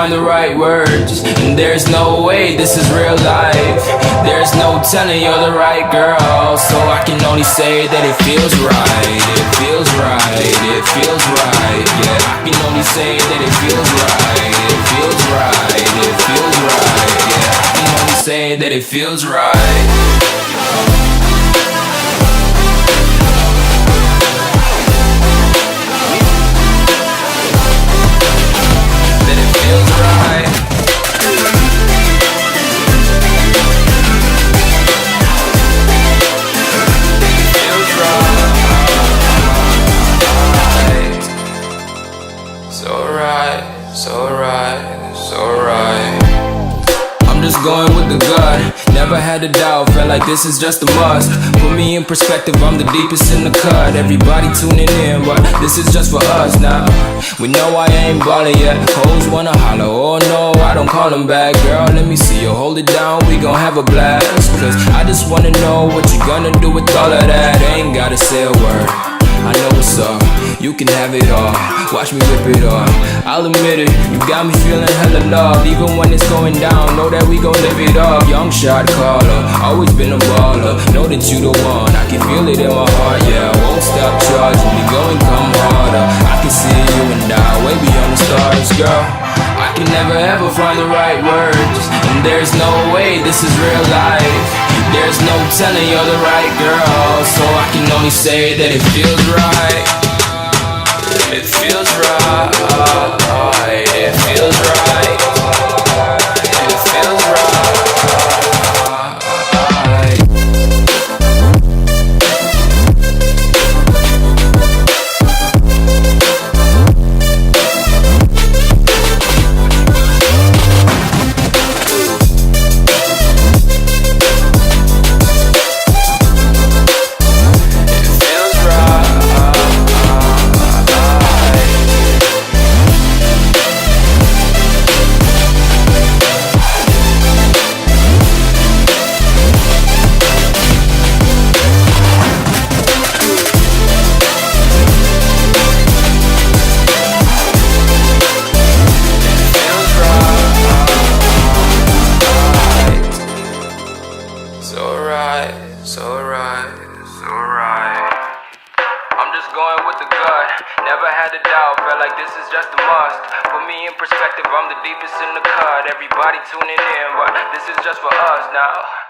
find the right words, and there's no way this is real life. There's no telling you're the right girl, so I can only say that it feels right. It feels right, it feels right. Yeah, I can only say that it feels right. It feels right, it feels right. Yeah, I can only say that it feels right. Feels right. Feels right. So right, so right, so right. I'm just going with the gut. Never had a doubt, felt like this is just a must. Put me in perspective, I'm the deepest in the cut. Everybody tuning in, but this is just for us now. We know I ain't ballin' yet. Hoes wanna holler, oh no, I don't call them back. Girl, let me see you hold it down, we gon' have a blast. Cause I just wanna know what you gonna do with all of that. Ain't gotta say a word, I know what's up. You can have it all, watch me rip it off. I'll admit it, you got me feeling hella love. Even when it's going down, know that we gon' live it up. Young shot caller, always been a baller. Know that you the one, I can feel it in my heart. Yeah, I won't stop charging me, go and come harder. I can see you and I, way beyond the stars, girl. I can never ever find the right words, and there's no way this is real life. There's no telling you're the right girl, so I can only say that it feels right. It feels right. It feels right. It feels right. Perspective, I'm the deepest in the cut. Everybody tuning in, but this is just for us now.